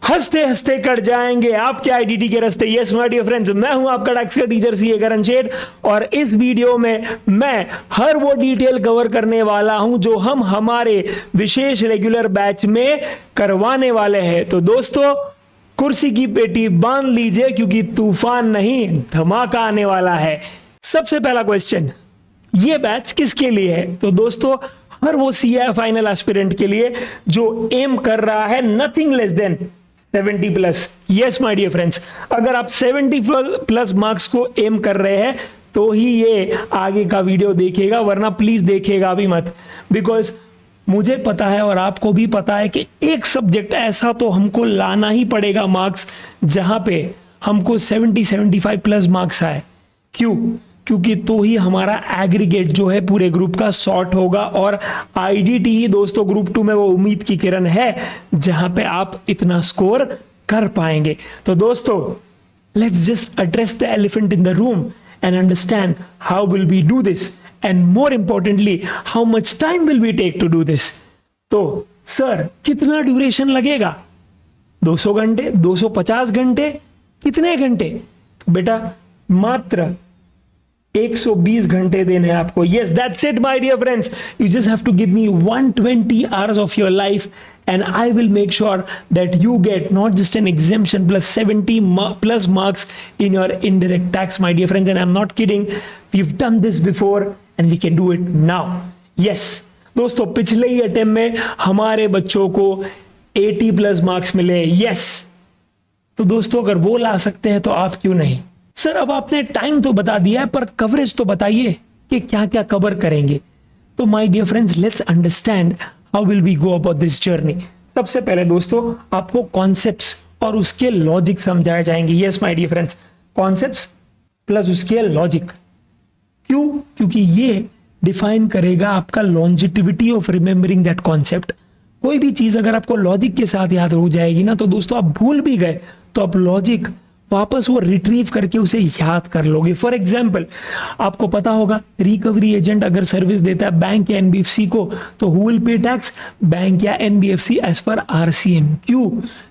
हंसते हंसते कट जाएंगे आपके आईडीटी के रास्ते। यस माय डियर फ्रेंड्स, मैं हूं आपका टैक्स का टीचर सीए करण शेठ, और इस वीडियो में मैं हर वो डिटेल कवर करने वाला हूं जो हम हमारे विशेष रेगुलर बैच में करवाने वाले हैं। तो दोस्तों, कुर्सी की पेटी बांध लीजिए क्योंकि तूफान नहीं धमाका आने वाला है। सबसे पहला क्वेश्चन, ये बैच किसके लिए है? तो दोस्तों, हर वो सीए फाइनल एस्पिरेंट के लिए जो एम कर रहा है nothing less than 70 plus. Yes my dear friends, अगर आप 70 प्लस मार्क्स को एम कर रहे हैं तो ही ये आगे का वीडियो देखेगा, वरना प्लीज देखेगा भी मत। बिकॉज मुझे पता है और आपको भी पता है कि एक सब्जेक्ट ऐसा तो हमको लाना ही पड़ेगा मार्क्स जहां पे हमको 70-75 प्लस मार्क्स आए। क्यों? क्योंकि तो ही हमारा एग्रीगेट जो है पूरे ग्रुप का सॉर्ट होगा, और आईडीटी ही दोस्तों ग्रुप 2 में वो उम्मीद की किरण है जहां पे आप इतना स्कोर कर पाएंगे। तो दोस्तों, let's just address the elephant in the room and understand how will we do this, and more importantly how much time will we take to do this. तो सर, कितना ड्यूरेशन लगेगा? 200 घंटे, 250 घंटे, कितने घंटे? तो बेटा मात्र 120 घंटे देने हैं आपको। Yes, that's it my dear friends, you just have to give me 120 hours of your life and I will make sure that you get not just an exemption plus 70 plus marks in your indirect tax, my dear friends, and I'm not kidding. We've done this before and we can do it now. Yes, दोस्तों, पिछले ही attempt में हमारे बच्चों को 80 plus marks मिले। Yes, तो दोस्तों, अगर वो ला सकते हैं तो आप क्यों नहीं? सर, अब आपने टाइम तो बता दिया है, पर कवरेज तो बताइए कि क्या क्या कवर करेंगे। तो my dear friends, let's understand how will we go about this journey. सबसे पहले दोस्तों, आपको कॉन्सेप्ट्स और उसके लॉजिक समझाए जाएंगे। Yes my dear friends, concepts plus उसके लॉजिक। क्यों? क्योंकि ये डिफाइन करेगा आपका longevity of remembering that concept. कोई भी चीज अगर आपको लॉजिक के साथ याद हो जाएगी ना, तो दोस्तों आप भूल भी गए तो आप लॉजिक वापस वो रिट्रीव करके उसे याद कर लोगे। फॉर एग्जाम्पल, आपको पता होगा रिकवरी एजेंट अगर सर्विस देता है बैंक या एनबीएफसी को, तो who will pay tax? Bank या एनबीएफसी एज पर आरसीएम। क्यों?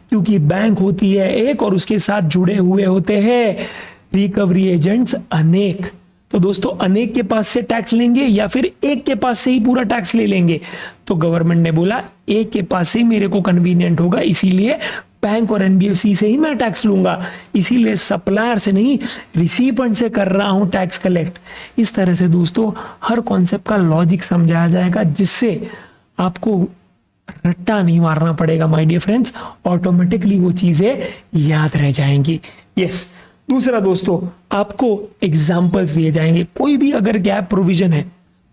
क्योंकि बैंक होती है एक और उसके साथ जुड़े हुए होते हैं रिकवरी एजेंट्स अनेक। तो दोस्तों, अनेक के पास से टैक्स लेंगे या फिर एक के पास से ही पूरा टैक्स ले लेंगे? तो गवर्नमेंट ने बोला एक के पास से मेरे को कन्वीनियंट होगा, इसीलिए बैंक और एनबीएफसी से ही मैं टैक्स लूंगा, इसीलिए सप्लायर से नहीं रिसीपेंट से कर रहा हूं टैक्स कलेक्ट। इस तरह से दोस्तों हर कॉन्सेप्ट का लॉजिक समझाया जाएगा, जिससे आपको रट्टा नहीं मारना पड़ेगा माय डियर फ्रेंड्स, ऑटोमेटिकली वो चीजें याद रह जाएंगी। यस, दूसरा दोस्तों, आपको एग्जाम्पल्स दिए जाएंगे। कोई भी अगर गैप प्रोविजन है,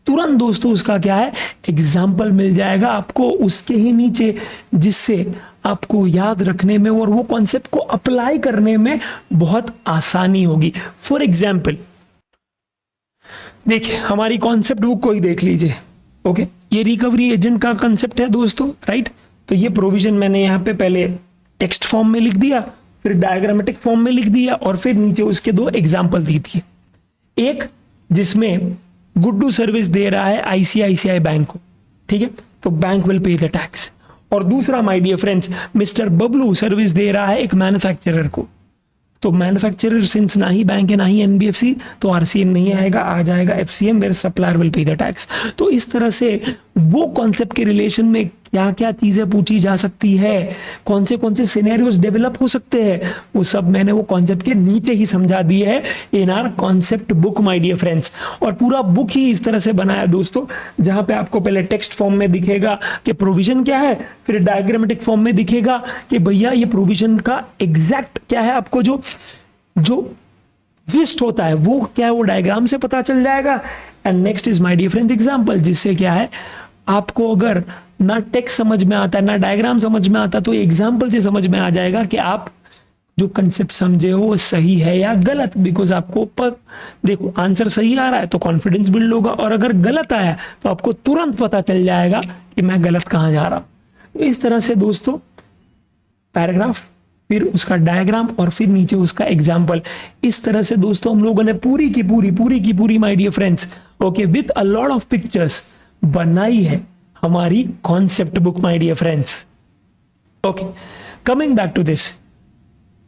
तुरंत दोस्तों उसका क्या है, एग्जाम्पल मिल जाएगा आपको उसके ही नीचे, जिससे आपको याद रखने में और वो कॉन्सेप्ट को अप्लाई करने में बहुत आसानी होगी। फॉर एग्जाम्पल, देखिए हमारी कॉन्सेप्ट बुक को ही देख लीजिए। ओके, ये रिकवरी एजेंट का कॉन्सेप्ट है दोस्तों, राइट? तो ये प्रोविजन मैंने यहाँ पे पहले टेक्स्ट फॉर्म में लिख दिया, फिर डायग्रामेटिक फॉर्म में लिख दिया, और फिर नीचे उसके 2 एग्जाम्पल दी थी। एक जिसमें गुड्डू सर्विस दे रहा है आईसीआईसीआई बैंक को, ठीक है, तो bank will pay the tax. और दूसरा my dear friends, mister Bablu service दे रहा है एक मैन्युफैक्चरर को, तो मैन्युफैक्चरर सिंस ना ही बैंक है ना ही एनबीएफसी, तो आरसीएम नहीं आएगा, आ जाएगा FCM, where supplier will pay the tax. तो इस तरह से वो कॉन्सेप्ट के रिलेशन में क्या क्या चीजें पूछी जा सकती है, कौन से सिनेरियोस डेवलप हो सकते हैं, वो सब मैंने वो कॉन्सेप्ट के नीचे ही समझा दिए है in our concept book my dear friends. और पूरा बुक ही इस तरह से बनाया दोस्तों, जहां पे आपको पहले टेक्स्ट फॉर्म में दिखेगा कि प्रोविजन क्या है, फिर डायग्रामेटिक फॉर्म में दिखेगा कि भैया ये प्रोविजन का एग्जैक्ट क्या है, आपको जो जिस्ट होता है वो क्या है, वो डायग्राम से पता चल जाएगा। And next is my dear friends example, जिससे क्या है, आपको अगर ना टेक्स्ट समझ में आता है ना डायग्राम समझ में आता, तो एग्जाम्पल से समझ में आ जाएगा कि आप जो कंसेप्ट समझे हो वो सही है या गलत। बिकॉज आपको देखो आंसर सही आ रहा है तो कॉन्फिडेंस बिल्ड होगा, और अगर गलत आया तो आपको तुरंत पता चल जाएगा कि मैं गलत कहां जा रहा हूं। तो इस तरह से दोस्तों पैराग्राफ, फिर उसका डायग्राम, और फिर नीचे उसका एग्जाम्पल, इस तरह से दोस्तों हम लोगों ने पूरी की पूरी my dear friends, okay, with a lot of pictures बनाई है हमारी concept book my dear friends. Okay, coming back to this,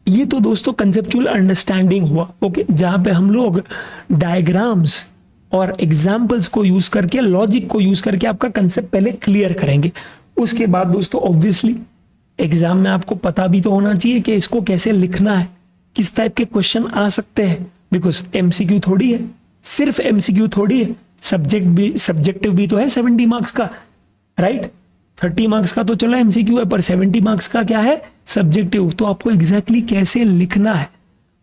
ये तो दोस्तों कंसेप्चुअल अंडरस्टैंडिंग हुआ, ओके, जहां पे हम लोग डायग्राम्स और एग्जाम्पल्स को यूज करके, लॉजिक को यूज करके आपका कंसेप्ट पहले क्लियर करेंगे। उसके बाद दोस्तों ऑब्वियसली एग्जाम में आपको पता भी तो होना चाहिए कि इसको कैसे लिखना है, किस टाइप के क्वेश्चन आ सकते हैं, बिकॉज एमसीक्यू थोड़ी है, सिर्फ एमसीक्यू थोड़ी है, सब्जेक्टिव भी तो है 70 मार्क्स का, राइट। 30 मार्क्स का तो चलो एमसीक्यू है, पर 70 मार्क्स का क्या है, सब्जेक्टिव। तो आपको एग्जैक्टली कैसे लिखना है,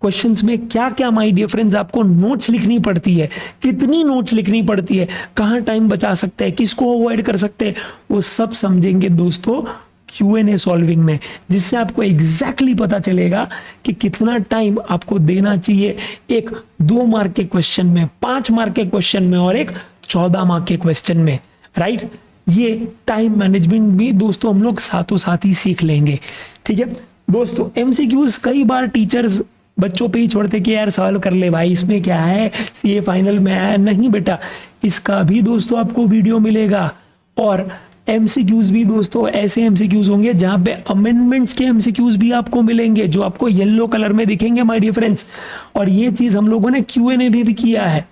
क्वेश्चंस में क्या क्या माय डियर फ्रेंड्स आपको नोट्स लिखनी पड़ती है, कितनी नोट्स लिखनी पड़ती है, कहां टाइम बचा सकते हैं, किसको अवॉइड कर सकते हैं, वो सब समझेंगे दोस्तों Q&A सॉल्विंग में, जिससे आपको एग्जैक्टली पता चलेगा कि कितना टाइम आपको देना चाहिए एक 2 मार्क के क्वेश्चन में, 5 मार्क के क्वेश्चन में और एक 14 मार्क के क्वेश्चन में, राइट। ये टाइम मैनेजमेंट भी दोस्तों हम लोग साथों साथ ही सीख लेंगे, ठीक है दोस्तों। एमसीक्यूज कई बार टीचर्स बच्चों पे ही छोड़ते कि यार सॉल्व कर ले भाई, इसमें क्या है, सीए फाइनल में आया, नहीं बेटा, इसका भी दोस्तों आपको वीडियो मिलेगा। और एमसीक्यूज भी दोस्तों ऐसे एमसीक्यूज होंगे जहां पे अमेंडमेंट्स के एमसीक्यूज भी आपको मिलेंगे, जो आपको येलो कलर में दिखेंगे माय डियर फ्रेंड्स। और ये चीज हम लोगों ने Q&A भी किया है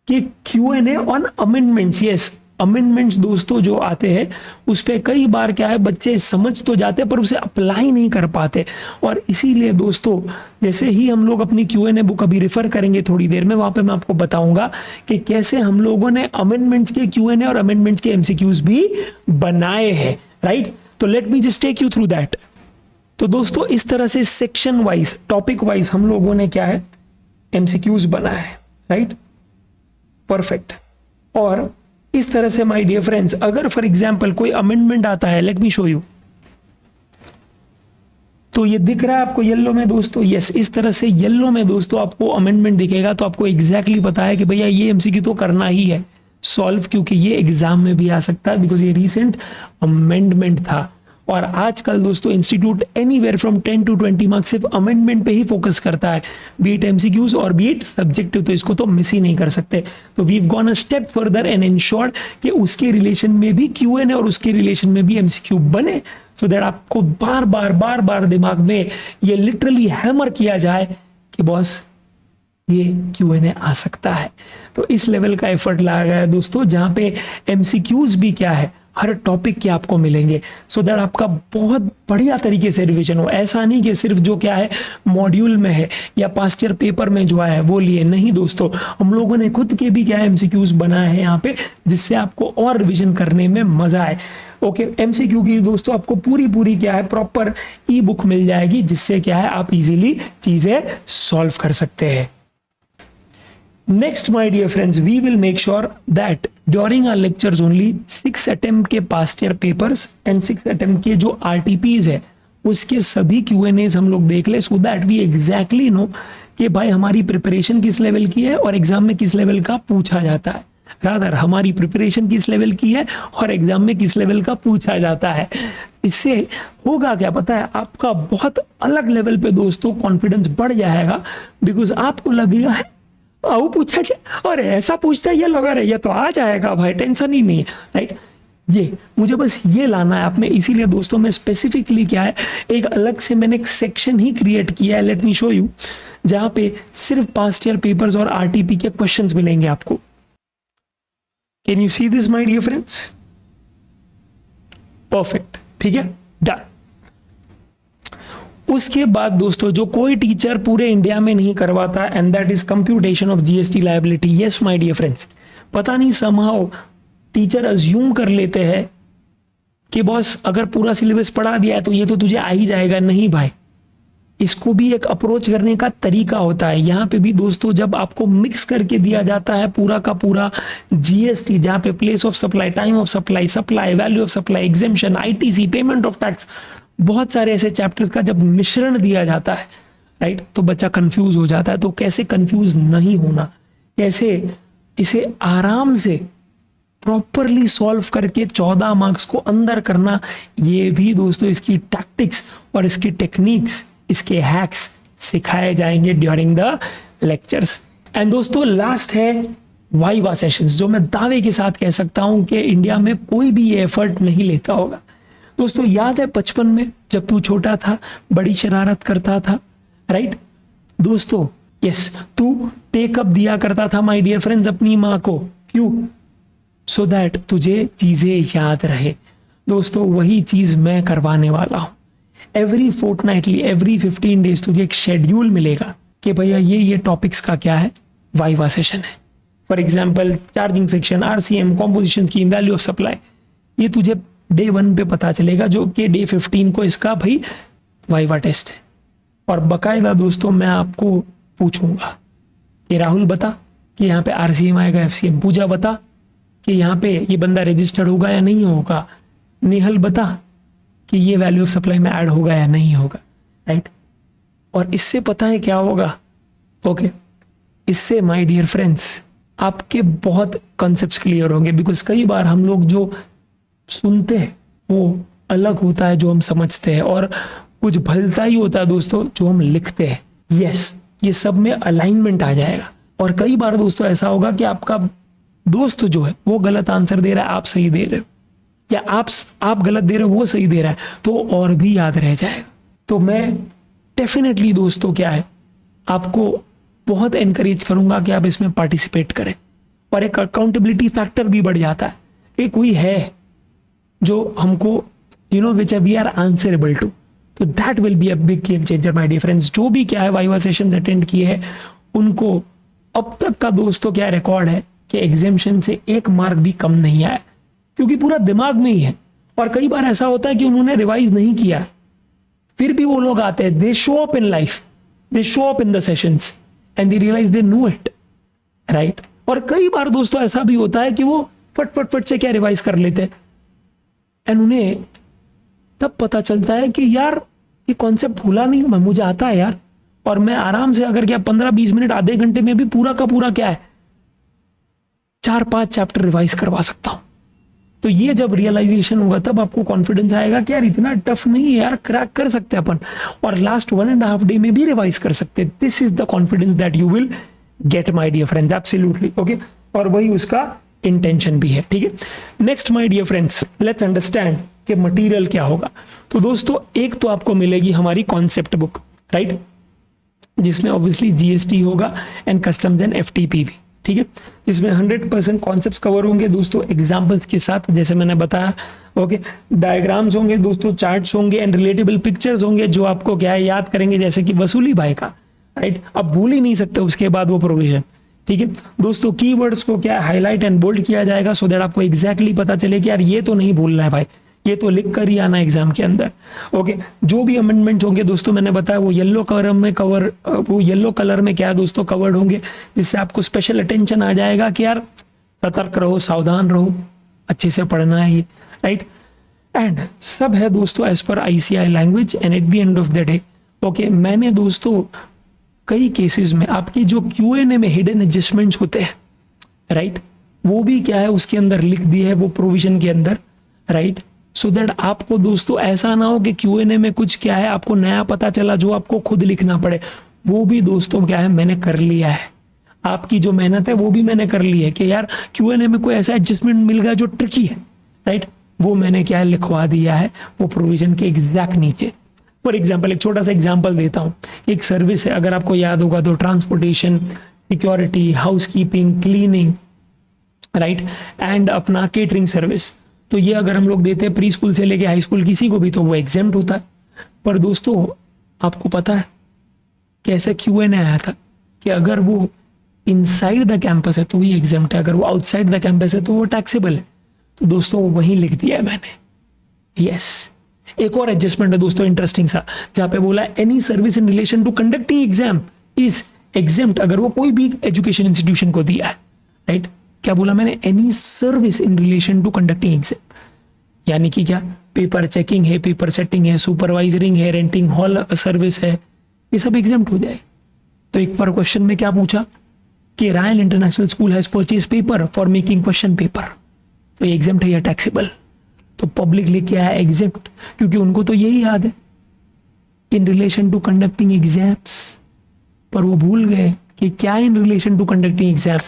कि Q&A on amendments, yes, amendments दोस्तों जो आते हैं उस पे कई बार क्या है, बच्चे समझ तो जाते पर उसे अप्लाई नहीं कर पाते। और इसीलिए दोस्तों जैसे ही हम लोग अपनी Q&A बुक अभी रेफर करेंगे थोड़ी देर में, वहां पे मैं आपको बताऊंगा कि कैसे हम लोगों ने अमेंडमेंट्स के Q&A और अमेंडमेंट्स के एमसीक्यूज भी बनाए हैं, राइट। तो let me just take you through that. तो दोस्तों इस तरह से सेक्शन वाइज, टॉपिक वाइज हम लोगों ने क्या है, एमसीक्यूज बनाया है, राइट, परफेक्ट। और इस तरह से माय डियर फ्रेंड्स अगर फॉर एग्जांपल कोई अमेंडमेंट आता है, लेट मी शो यू, तो ये दिख रहा है आपको येलो में दोस्तों, यस, इस तरह से येलो में दोस्तों आपको अमेंडमेंट दिखेगा, तो आपको एग्जैक्टली पता है कि भैया ये एमसीक्यू तो करना ही है सॉल्व, क्योंकि ये एग्जाम में भी आ सकता है, बिकॉज ये रिसेंट अमेंडमेंट था। और आजकल दोस्तों institute anywhere from 10 to 20 marks सिर्फ अमेंडमेंट पे ही फोकस करता है, बीट एमसीक्यूज और बीट सब्जेक्टिव, तो इसको तो मिस ही नहीं कर सकते। तो we have gone a step further and ensured कि उसके रिलेशन में भी Q&A और उसके रिलेशन में भी एमसीक्यू बने, सो दैट आपको बार बार दिमाग में ये लिटरली हैमर किया जाए कि बॉस ये Q&A आ सकता है। तो इस लेवल का एफर्ट लगाया गया है दोस्तों, जहां पे एमसीक्यूज भी क्या है, हर टॉपिक के आपको मिलेंगे, सो दैट आपका बहुत बढ़िया तरीके से रिवीजन हो। ऐसा नहीं कि सिर्फ जो क्या है मॉड्यूल में है या पास्ट ईयर पेपर में जो आया है वो लिए, नहीं दोस्तों, हम लोगों ने खुद के भी क्या है एमसीक्यूज बनाए हैं यहाँ पे, जिससे आपको और रिवीजन करने में मजा आए। ओके, एमसीक्यू की दोस्तों आपको पूरी क्या है प्रॉपर ई बुक मिल जाएगी, जिससे क्या है आप इजीली चीजें सॉल्व कर सकते हैं। Next, my dear friends, we will make sure that during our lectures only 6 attempt के past year papers and 6 attempt के जो RTPs है उसके सभी Q&As हम लोग देख ले, so that we exactly know कि भाई हमारी प्रिपरेशन किस लेवल की है और एग्जाम में किस लेवल का पूछा जाता है, रादर हमारी प्रिपरेशन किस लेवल की है और एग्जाम में किस लेवल का पूछा जाता है। इससे होगा क्या पता है, आपका बहुत अलग लेवल पे दोस्तों कॉन्फिडेंस बढ़ जाएगा, बिकॉज आपको लगेगा है आओ पूछा जाए और ऐसा पूछता है ये लगा रहे, ये तो आ जाएगा भाई, टेंशन ही नहीं है, राइट। ये मुझे बस ये लाना है आप में, इसीलिए दोस्तों मैं स्पेसिफिकली क्या है एक अलग से मैंने एक सेक्शन ही क्रिएट किया है, लेट मी शो यू, जहां पे सिर्फ पास्ट ईयर पेपर्स और आरटीपी के क्वेश्चंस मिलेंगे आपको। Can you see this my dear friends? Perfect, ठीक है, डन। उसके बाद दोस्तों जो कोई टीचर पूरे इंडिया में नहीं करवाता, and that is computation of GST liability. Yes my dear friends, पता नहीं समहाउ टीचर अज्यूम कर लेते हैं कि बॉस अगर पूरा सिलेबस पढ़ा दिया है तो ये तो तुझे आ ही जाएगा। नहीं भाई, इसको भी एक अप्रोच करने का तरीका होता है। यहाँ पे भी दोस्तों जब आपको मिक्स करके दिया जाता है पूरा का पूरा जीएसटी, जहाँ पे place of supply, time of supply, supply, value of supply, exemption, ITC, payment of tax, बहुत सारे ऐसे चैप्टर्स का जब मिश्रण दिया जाता है, राइट, तो बच्चा कंफ्यूज हो जाता है। तो कैसे कंफ्यूज नहीं होना, कैसे इसे आराम से प्रॉपरली सॉल्व करके 14 मार्क्स को अंदर करना, ये भी दोस्तों इसकी टैक्टिक्स और इसकी टेक्निक्स, इसके हैक्स सिखाए जाएंगे ड्यूरिंग द लेक्चर्स। एंड दोस्तों लास्ट है वाइवा सेशंस, जो मैं दावे के साथ कह सकता हूं कि इंडिया में कोई भी ये एफर्ट नहीं लेता होगा। दोस्तों याद है बचपन में जब तू छोटा था बड़ी शरारत करता था, राइट दोस्तों? यस, तू टेकअप दिया करता था माय डियर फ्रेंड्स अपनी माँ को, क्यों? सो दैट तुझे चीजें याद रहे। दोस्तों वही चीज मैं करवाने वाला हूं। एवरी फोर्टनाइटली, एवरी 15 डेज तुझे एक शेड्यूल मिलेगा कि भैया ये टॉपिक्स का क्या है, वाइवा सेशन है। For example charging section, RCM, composition scheme, value of supply, ये तुझे डे 1 पे पता चलेगा, जो कि डे 15 को इसका भाई वाइवा टेस्ट है। और बकायदा दोस्तों मैं आपको पूछूंगा कि राहुल बता कि यहाँ पे आरसीएम आएगा, एफसीएम, पूजा बता कि यहाँ पे ये बंदा रजिस्टर्ड होगा या नहीं होगा, नेहल बता कि ये वैल्यू ऑफ सप्लाई में ऐड होगा या नहीं होगा, राइट? और इससे पता है क्या होगा? ओके, इससे माय डियर फ्रेंड्स आपके बहुत कॉन्सेप्ट्स क्लियर होंगे, बिकॉज कई बार हम लोग जो सुनते हैं वो अलग होता है जो हम समझते हैं, और कुछ भलता ही होता है दोस्तों जो हम लिखते हैं। यस, ये सब में अलाइनमेंट आ जाएगा। और कई बार दोस्तों ऐसा होगा कि आपका दोस्त जो है वो गलत आंसर दे रहा है, आप सही दे रहे हो, या आप गलत दे रहे हो वो सही दे रहा है, तो और भी याद रह जाएगा। तो मैं डेफिनेटली दोस्तों क्या है, आपको बहुत एनकरेज करूंगा कि आप इसमें पार्टिसिपेट करें। और एक अकाउंटेबिलिटी फैक्टर भी बढ़ जाता है कि कोई है जो हमको which we are answerable to, तो that will be a big game changer my dear friends. जो भी क्या है वाइवा सेशंस अटेंड किए हैं उनको अब तक का दोस्तों क्या रिकॉर्ड है कि एग्जामिनेशन से 1 मार्क भी कम नहीं आया, क्योंकि पूरा दिमाग में ही है। और कई बार ऐसा होता है कि उन्होंने रिवाइज नहीं किया, फिर भी वो लोग आते हैं, they show up in life, they show up in the sessions and they realise they know it, right? और कई बार दोस्तों ऐसा भी होता है कि वो फट से क्या रिवाइज कर लेते हैं, एंड उन्हें तब पता चलता है कि यार ये कॉन्सेप्ट भूला नहीं, मैं मुझे आता है यार, और मैं आराम से अगर क्या 15-20 मिनट आधे घंटे में भी पूरा का पूरा क्या है 4-5 चैप्टर रिवाइज करवा सकता हूं। तो ये जब रियलाइजेशन होगा तब आपको कॉन्फिडेंस आएगा कि यार इतना टफ नहीं है यार, क्रैक कर सकते हैं अपन, और लास्ट 1.5 डे में भी रिवाइज कर सकते हैं। This is the confidence that you will get my dear friends, absolutely, okay? और वही उसका इंटेंशन भी है, ठीक है? Next my dear friends, let's understand कि मटेरियल क्या होगा। तो दोस्तों एक तो आपको मिलेगी हमारी कॉन्सेप्ट बुक, राइट, जिसमें ऑब्वियसली जीएसटी होगा एंड कस्टम्स एंड एफटीपी भी, ठीक है, जिसमें 100% कॉन्सेप्ट्स कवर होंगे दोस्तों, एग्जांपल्स के साथ, जैसे मैंने बताया, ओके? डायग्राम्स होंगे दोस्तों, चार्ट्स होंगे एंड रिलेटेबल पिक्चर्स होंगे जो आपको क्या है याद करेंगे, जैसे कि वसूली भाई का, राइट? अब भूल ही नहीं सकते उसके बाद वो प्रोविजन, ठीक है दोस्तों? कीवर्ड्स को क्या हाईलाइट एंड बोल्ड किया जाएगा सो दैट आपको एग्जैक्टली पता चले कि यार ये तो नहीं भूलना है भाई, ये तो लिख कर ही आना एग्जाम के अंदर, ओके? जो भी अमेंडमेंट होंगे दोस्तों मैंने बताया वो येलो कलर में क्या है दोस्तों कवर्ड होंगे, जिससे आपको स्पेशल अटेंशन आ जाएगा कि यार सतर्क रहो, सावधान रहो, अच्छे से पढ़ना है ये, राइट? एंड सब है दोस्तों as per ICI language and at the end of the day, okay, मैंने दोस्तों कई केसेस में आपकी जो क्यूएनए में हिडन एडजस्टमेंट्स होते हैं, राइट, वो भी क्या है उसके अंदर लिख दिए है वो प्रोविजन के अंदर, राइट? सो दैट आपको दोस्तों ऐसा ना हो कि क्यूएनए में कुछ क्या है आपको नया पता चला जो आपको खुद लिखना पड़े, वो भी दोस्तों क्या है मैंने कर लिया है। आपकी जो मेहनत है वो भी मैंने कर ली है कि यार क्यूएनए में कोई ऐसा एडजस्टमेंट मिल गया जो ट्रिकी है, राइट, वो मैंने क्या है लिखवा दिया है वो प्रोविजन के एग्जैक्ट नीचे। फॉर एग्जाम्पल एक छोटा सा एग्जाम्पल देता हूँ, एक सर्विस है अगर आपको याद होगा तो transportation, security, housekeeping, cleaning, right, and अपना केटरिंग सर्विस। तो ये अगर हम लोग देते हैं प्री स्कूल से लेके हाई स्कूल किसी को भी तो वो एग्जेम्प्ट होता है। पर दोस्तों आपको पता है कैसे क्यूएनए आया था कि अगर वो इनसाइड द कैंपस है तो ही एग्जेम्प्ट है, अगर वो आउटसाइड द कैंपस है तो वो टैक्सेबल है। तो दोस्तों वो वहीं लिख दिया है मैंने। यस, एक और एडजस्टमेंट है दोस्तों इंटरेस्टिंग सा, जहां पे बोला any service in relation to conducting exam is exempt, अगर वो कोई भी एजुकेशन इंस्टीट्यूशन को दिया है, राइट? क्या बोला मैंने? Any service in relation to conducting exam, यानी कि क्या पेपर चेकिंग है, पेपर सेटिंग है, सुपरवाइजरिंग है, रेंटिंग हॉल सर्विस है, ये सब एग्जाम्प्ट हो जाए। तो एक बार क्वेश्चन में क्या पूछा कि royal international school has purchase paper for making question paper, तो ये एग्जाम्प्ट है या टैक्सेबल? तो पब्लिक लिख के आया एग्जेम्प्ट, क्योंकि उनको तो यही याद है in relation to conducting exams, पर वो भूल गए कि क्या in relation to conducting exam,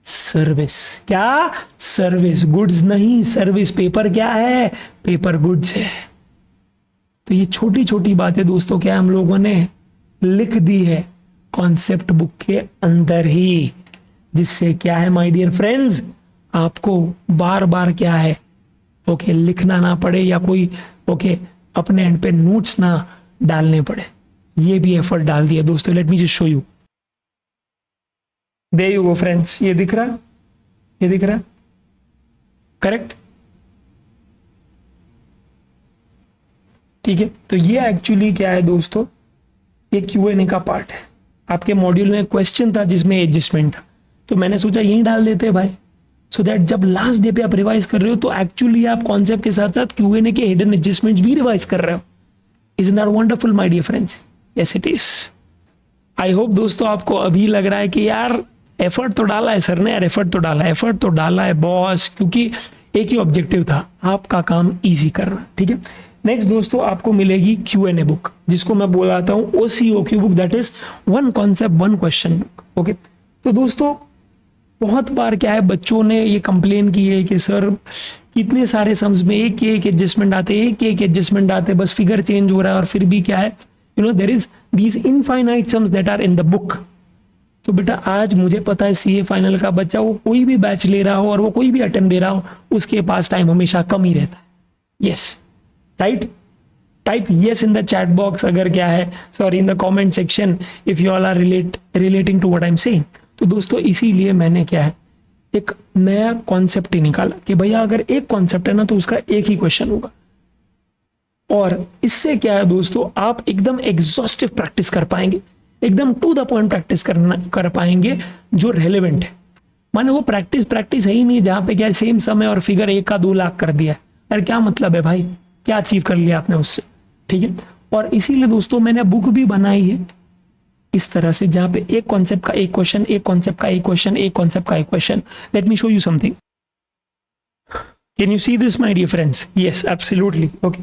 service. क्या? सर्विस, गुड्स नहीं, सर्विस। पेपर क्या है? पेपर गुड्स है, तो ये छोटी छोटी बातें दोस्तों क्या हम लोगों ने लिख दी है कॉन्सेप्ट बुक के अंदर ही, जिससे क्या है माय डियर फ्रेंड्स, आपको बार बार क्या है ओके लिखना ना पड़े या कोई ओके अपने एंड पे नोट्स ना डालने पड़े। ये भी एफर्ट डाल दिया दोस्तों। Let me just show you, there you go friends, ये दिख रहा है, ये दिख रहा है करेक्ट, ठीक है। तो ये एक्चुअली क्या है दोस्तों, ये Q&A का पार्ट है। आपके मॉड्यूल में क्वेश्चन था जिसमें एडजस्टमेंट था, तो मैंने सोचा यही डाल देते हैं भाई, सो दैट जब लास्ट डे पे आप रिवाइज कर रहे हो तो एक्चुअली आप कॉन्सेप्ट के साथ साथ Q&A के हिडन एडजस्टमेंट्स भी रिवाइज कर रहे हो। Isn't that wonderful my dear friends? Yes it is. I hope दोस्तों आपको अभी लग रहा है कि यार एफर्ट तो डाला है सर ने, यार एफर्ट तो डाला है, एफर्ट तो डाला है बॉस, क्योंकि एक ही ऑब्जेक्टिव था, आपका काम ईजी करना, ठीक है। नेक्स्ट दोस्तों आपको मिलेगी Q&A बुक, जिसको मैं बोलाता हूँ OCOQ book, that is one concept one question book, okay. तो दोस्तों बहुत बार क्या है बच्चों ने ये कंप्लेन की है कि सर कितने सारे सम्स में एक एडजस्टमेंट आते, एक एडजस्टमेंट आते, बस फिगर चेंज हो रहा है और फिर भी क्या है you know there is these infinite sums that are in the book. तो बेटा आज मुझे पता है CA फाइनल का बच्चा वो कोई भी बैच ले रहा हो और वो कोई भी अटेम्प्ट दे रहा हो, उसके पास टाइम हमेशा कम ही रहता है। Yes right, type yes in the chat box अगर क्या है, sorry in the comment section if you all are relating to what I'm saying। तो दोस्तों इसीलिए मैंने क्या है एक नया कॉन्सेप्ट ही निकाला कि भैया अगर एक कॉन्सेप्ट है ना तो उसका एक ही क्वेश्चन होगा, और इससे क्या है दोस्तों आप एकदम एग्जॉस्टिव प्रैक्टिस कर पाएंगे, एकदम टू द पॉइंट प्रैक्टिस कर पाएंगे जो रेलेवेंट है। माने वो प्रैक्टिस है ही नहीं जहां पे क्या सेम समय और फिगर 1 का 2 लाख कर दिया, अरे क्या मतलब है भाई, क्या अचीव कर लिया आपने उससे, ठीक है। और इसीलिए दोस्तों मैंने बुक भी बनाई है इस तरह से, जहां पे एक कॉन्सेप्ट का एक क्वेश्चन, एक कॉन्सेप्ट का एक क्वेश्चन, एक कॉन्सेप्ट का एक question. Let me show you something, can you see this my dear friends? Yes absolutely, okay.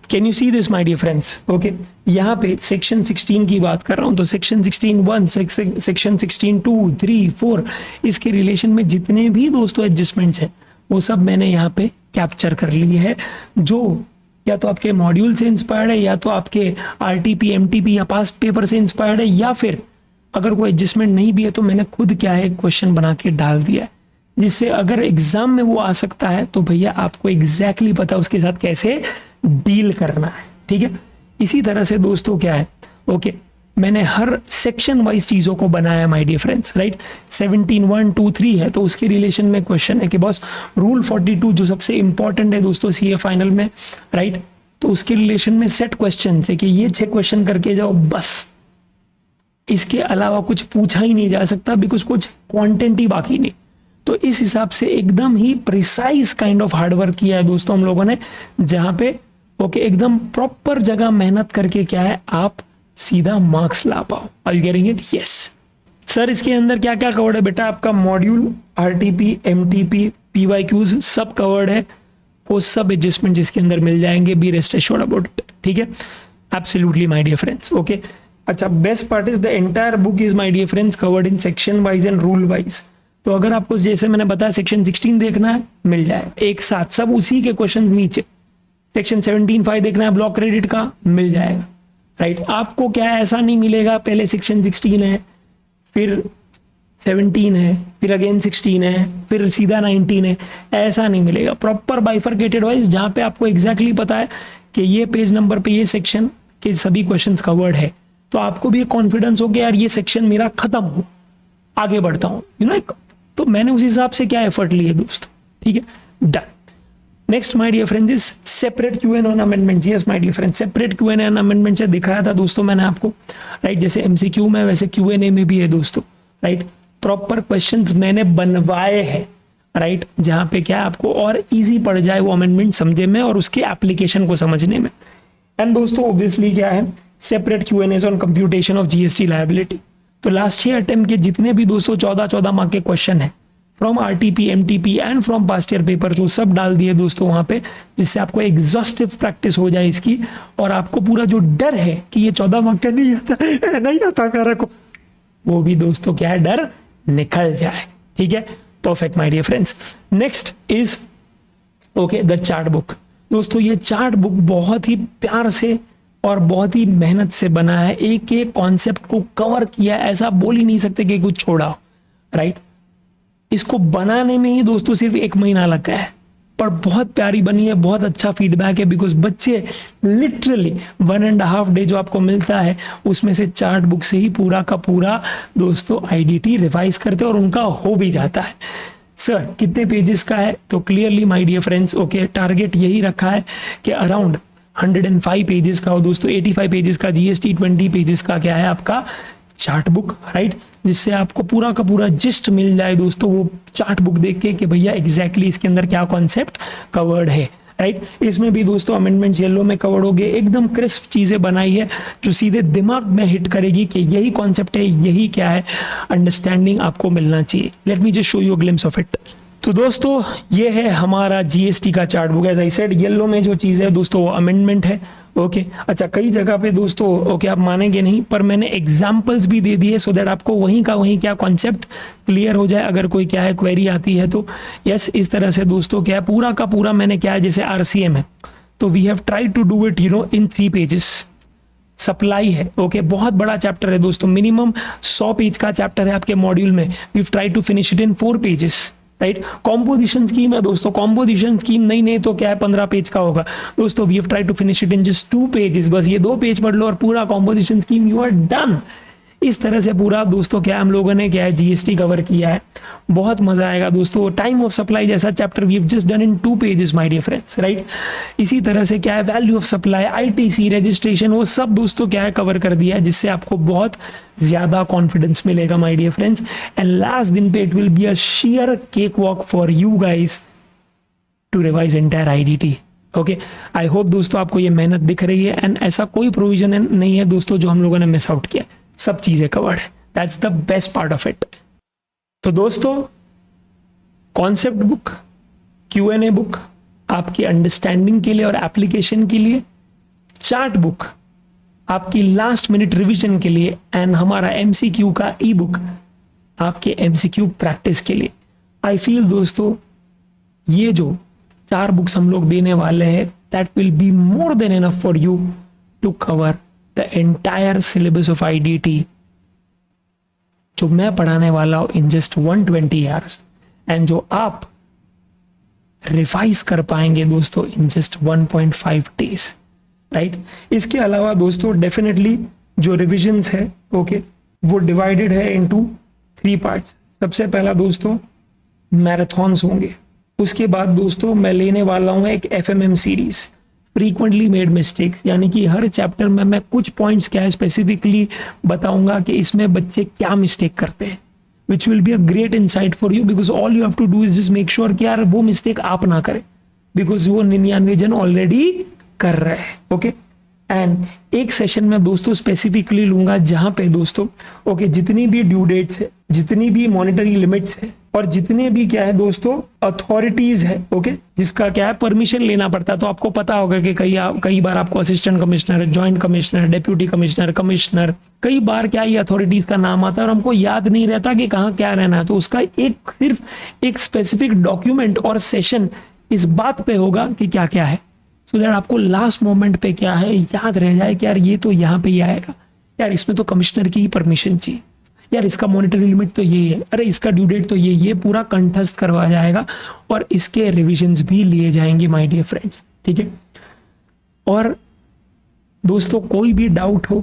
Can you see this my dear friends? Okay, यहाँ पे सेक्शन 16 की बात कर रहा हूँ, तो सेक्शन 16(1), सेक्शन 16(2), 3, 4 इसके रिलेशन में जितने भी दोस्तों एडजस्टमेंट्स हैं वो सब मैंने यहाँ पे कैप्चर कर लिए है, जो या तो आपके मॉड्यूल से इंस्पायर्ड है, या तो आपके RTP MTP या पास्ट पेपर से इंस्पायर्ड है, या फिर अगर कोई एडजस्टमेंट नहीं भी है तो मैंने खुद क्या है क्वेश्चन बना के डाल दिया है, जिससे अगर एग्जाम में वो आ सकता है तो भैया आपको एग्जैक्टली पता है उसके साथ कैसे डील करना है, ठीक है। इसी तरह से दोस्तों क्या है ओके मैंने हर सेक्शन वाइज चीजों को बनाया माय डियर फ्रेंड्स, राइट। 17(1), 2, 3 है तो उसके रिलेशन में क्वेश्चन है कि बॉस रूल 42 जो सबसे इंपॉर्टेंट है दोस्तों CA फाइनल में, राइट, तो उसके रिलेशन में सेट क्वेश्चन है कि ये 6 क्वेश्चन करके जाओ बस, इसके अलावा कुछ पूछा ही नहीं जा सकता, बिकॉज कुछ क्वांटिटी ही बाकी नहीं। तो इस हिसाब से एकदम ही प्रिसाइज काइंड ऑफ हार्डवर्क किया है दोस्तों हम लोगों ने, जहां पे ओके एकदम प्रॉपर जगह मेहनत करके क्या है आप सीधा मार्क्स ला पाओ। Are you getting it? Yes sir. इसके अंदर क्या क्या कवर्ड है बेटा? आपका मॉड्यूल, RTP, MTP, PYQs सब कवर्ड है, वो सब एडजस्टमेंट जिसके अंदर मिल जाएंगे, be rest assured about it, ठीक है। Absolutely my dear friends, okay. अच्छा, best part is the entire book is my dear friends covered in section wise and rule wise. तो अगर आपको जैसे मैंने बताया सेक्शन 16 देखना है मिल जाएगा एक साथ, सब उसी के क्वेश्चन नीचे। सेक्शन 17(5) देखना है ब्लॉक क्रेडिट का, मिल जाएगा, राइट। आपको क्या ऐसा नहीं मिलेगा पहले सेक्शन 16 है फिर 17 है फिर अगेन 16 है फिर सीधा 19 है, ऐसा नहीं मिलेगा। प्रॉपर बाइफरकेटेड वाइज जहां पे आपको एग्जैक्टली पता है कि ये पेज नंबर पे ये सेक्शन के सभी क्वेश्चंस कवर्ड है, तो आपको भी कॉन्फिडेंस हो कि यार ये सेक्शन मेरा खत्म हो, आगे बढ़ता हूं, यू नो। तो मैंने उस हिसाब से क्या एफर्ट लिए दोस्तों, ठीक है, done. Next my dear friends is separate Q&A on amendment. Yes my dear friends, separate Q&A on amendment से दिखाया था दोस्तों मैंने आपको, राइट। जैसे MCQ में वैसे Q&A में भी है दोस्तों, राइट। प्रॉपर क्वेश्चंस मैंने बनवाए हैं, राइट, जहां पे क्या आपको और इजी पड़ जाए वो अमेंडमेंट समझे में और उसके एप्लीकेशन को समझने में। एंड दोस्तों ऑब्वियसली क्या है separate Q&A on computation of GST liability. तो लास्ट 6 अटेम्प्ट के जितने भी दोस्तों 14 मार्क के क्वेश्चन है from RTP, MTP and from past year paper, वो सब डाल दिए दोस्तों वहां पे, जिससे आपको एग्जॉस्टिव प्रैक्टिस हो जाए इसकी, और आपको पूरा जो डर है कि ये 14 मार्क का नहीं आता मेरे को, वो भी दोस्तों क्या है डर निकल जाए, ठीक है। Perfect my dear friends. Next is okay the chart book. दोस्तों ये चार्ट बुक बहुत ही प्यार से और बहुत ही मेहनत से बना है, एक एक कॉन्सेप्ट को कवर किया, ऐसा बोल ही नहीं सकते कि कुछ छोड़ा, राइट। इसको बनाने में ही दोस्तों सिर्फ 1 महीना लगा है, पर बहुत प्यारी बनी है, बहुत अच्छा फीडबैक है, बिकॉज बच्चे लिटरली 1.5 डे जो आपको मिलता है उसमें से चार्ट बुक से ही पूरा का पूरा दोस्तों आईडीटी रिवाइज करते हैं और उनका हो भी जाता है। सर कितने पेजेस का है, तो clearly my dear friends okay target यही रखा है कि अराउंड 105 पेजेस का हो दोस्तों, 85 पेजेस का जीएसटी, 20 पेजेस का क्या है आपका चार्ट बुक, राइट, जिससे आपको पूरा का पूरा जिस्ट मिल जाए दोस्तों वो चार्ट बुक देख के कि भैया एग्जैक्टली इसके अंदर क्या कॉन्सेप्ट कवर्ड है, राइट। इसमें भी दोस्तों अमेंडमेंट्स येलो में कवर्ड हो गए, एकदम क्रिस्प चीजें बनाई है जो सीधे दिमाग में हिट करेगी कि यही कॉन्सेप्ट है, यही क्या है, अंडरस्टैंडिंग आपको मिलना चाहिए। Let me just show you a glimpse of it. तो दोस्तों ये है हमारा जीएसटी का chart book, as I said yellow में जो चीज़ है दोस्तों वो अमेंडमेंट है, ओके। अच्छा कई जगह पे दोस्तों ओके आप मानेंगे नहीं, पर मैंने एग्जांपल्स भी दे दिए सो दैट आपको वहीं का वहीं क्या कॉन्सेप्ट क्लियर हो जाए अगर कोई क्या है क्वेरी आती है तो। यस इस तरह से दोस्तों क्या है पूरा का पूरा मैंने क्या है, जैसे आरसीएम है तो we have tried to do it in 3 pages. Supply है ओके बहुत बड़ा चैप्टर है दोस्तों, मिनिमम 100 पेज का चैप्टर है आपके मॉड्यूल में, we try to finish it in 4 pages, right. Composition scheme है दोस्तों, कॉम्पोजिशन स्कीम नहीं तो क्या है 15 पेज का होगा दोस्तों, we have try to finish it in just 2 pages, बस ये 2 पेज पढ़ लो और पूरा composition scheme you are done. इस तरह से पूरा दोस्तों क्या हम लोगों ने क्या है जीएसटी कवर किया है, बहुत मजा आएगा दोस्तों। टाइम ऑफ सप्लाई जैसा chapter we have just done in 2 pages my dear friends, right. इसी तरह से क्या है value of supply, ITC, registration, वो सब दोस्तों क्या है कवर कर दिया है, जिससे आपको बहुत ज्यादा कॉन्फिडेंस मिलेगा my dear friends. And last दिन पे it will be a sheer cakewalk for you guys to revise entire IDT, okay. I hope दोस्तों आपको ये मेहनत दिख रही है एंड ऐसा कोई प्रोविजन नहीं है दोस्तों जो हम लोगों ने मिस आउट किया, सब चीजें कवर्ड है, that's the best part of it. तो दोस्तों कॉन्सेप्ट बुक, क्यूएनए बुक आपकी अंडरस्टैंडिंग के लिए और एप्लीकेशन के लिए, चार्ट बुक आपकी लास्ट मिनट रिवीजन के लिए, एंड हमारा एमसीक्यू का ई बुक आपके एमसीक्यू प्रैक्टिस के लिए। आई फील दोस्तों ये जो 4 बुक्स हम लोग देने वाले हैं that will be more than enough for you to cover the entire syllabus of IDT जो मैं पढ़ाने वाला हूं इन जस्ट 120 आवर्स, एंड जो आप रिवाइज कर पाएंगे दोस्तों इन जस्ट 1.5 डेज, राइट। इसके अलावा दोस्तों डेफिनेटली जो रिविजन्स है ओके वो डिवाइडेड है इनटू 3 पार्ट्स। सबसे पहला दोस्तों मैराथन्स होंगे, उसके बाद दोस्तों मैं लेने वाला हूं एक एफएमएम सीरीज, फ्रीक्वेंटली मेड मिस्टेक्स, यानी कि हर चैप्टर में मैं कुछ पॉइंट्स क्या है स्पेसिफिकली बताऊंगा कि इसमें बच्चे क्या मिस्टेक करते हैं, which will be a great insight for you, because all you have to do is just make sure कि यार वो मिस्टेक आप ना करें, बिकॉज वो 99 जन ऑलरेडी कर रहे हैं, ओके। एंड एक सेशन में दोस्तों स्पेसिफिकली लूंगा जहां पे दोस्तों ओके जितनी भी ड्यू डेट्स है, जितनी भी मॉनिटरी लिमिट्स है और जितने भी क्या है दोस्तों अथॉरिटीज है ओके जिसका क्या है परमिशन लेना पड़ता है। तो आपको पता होगा कि कई बार आपको assistant commissioner, joint commissioner, deputy commissioner, commissioner, कई बार क्या ये अथॉरिटीज का नाम आता है और हमको याद नहीं रहता कि कहाँ क्या रहना है। तो उसका सिर्फ एक स्पेसिफिक डॉक्यूमेंट और सेशन इस बात पे होगा कि क्या क्या है, सो दैट आपको लास्ट मोमेंट पे क्या है याद रह जाए कि यार ये तो यहाँ पे ही आएगा, यार इसमें तो कमिश्नर की ही परमिशन चाहिए, यार इसका मॉनिटरी लिमिट तो ये है, अरे इसका ड्यू डेट तो ये पूरा कंठस्थ करवा जाएगा और इसके रिविजन्स भी लिए जाएंगे माय डियर फ्रेंड्स, ठीक है। और दोस्तों कोई भी डाउट हो,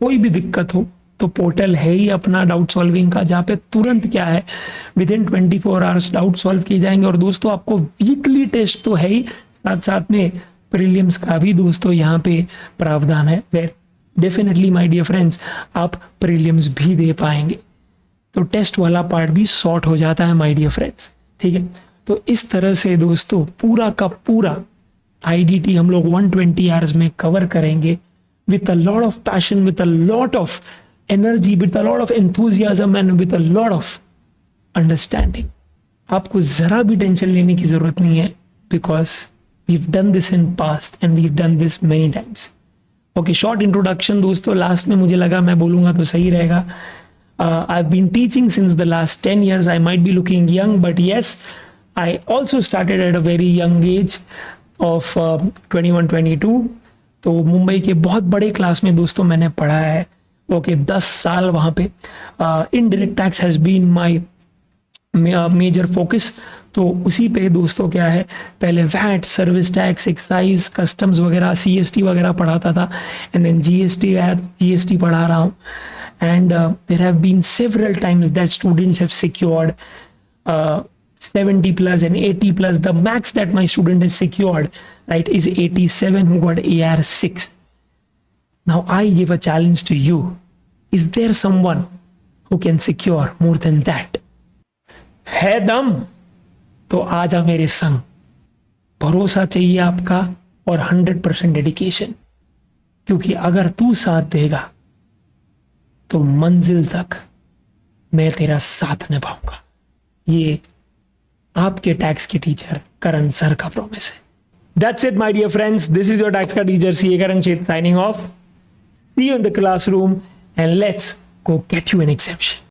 कोई भी दिक्कत हो तो पोर्टल है ही अपना डाउट सॉल्विंग का, जहाँ पे तुरंत क्या है with in 24 hours doubt solve किए जाएंगे। और दोस्तों आपको वीकली टेस्ट तो है ही, साथ साथ में प्रीलिम्स का भी दोस्तों यहाँ पे प्रावधान है, where definitely my dear friends आप प्रीलिम्स भी दे पाएंगे, तो टेस्ट वाला पार्ट भी सॉर्ट हो जाता है माय डियर फ्रेंड्स, ठीक है। तो इस तरह से दोस्तों पूरा का पूरा आईडीटी हम लोग 120 आवर्स में कवर करेंगे with a lot of passion, with a lot of energy, with a lot of enthusiasm and with a lot of understanding. आपको जरा भी टेंशन लेने की जरूरत नहीं है, because we've done this in past and we've done this many times. Okay, short introduction दोस्तों, last में मुझे लगा मैं बोलूँगा तो सही रहेगा। I've been teaching since the last 10 years. I might be looking young, but yes, I also started at a very young age of 21-22। तो मुंबई के बहुत बड़े क्लास में दोस्तों मैंने पढ़ा है। ओके 10 साल वहाँ पे। Indirect tax has been my major focus. तो उसी पे दोस्तों क्या है, पहले VAT, service tax, excise, customs वगैरह, CST वगैरह पढ़ाता था, एंड देन GST पढ़ा रहा हूँ। And there have been several times that students have secured 70 plus and 80 plus. The max that my student has secured, right, is 87, who got AR6. Now I give a challenge to you. Is there someone who can secure more than that? है दम तो आजा मेरे संग। भरोसा चाहिए आपका और 100% डेडिकेशन, क्योंकि अगर तू साथ देगा तो मंजिल तक मैं तेरा साथ निभाऊंगा। ये आपके टैक्स के टीचर करण सर का प्रॉमिस है। That's it, my dear friends. This is your tax का teacher CA Karan Sheth signing off. See you in the classroom and let's go get you an exemption.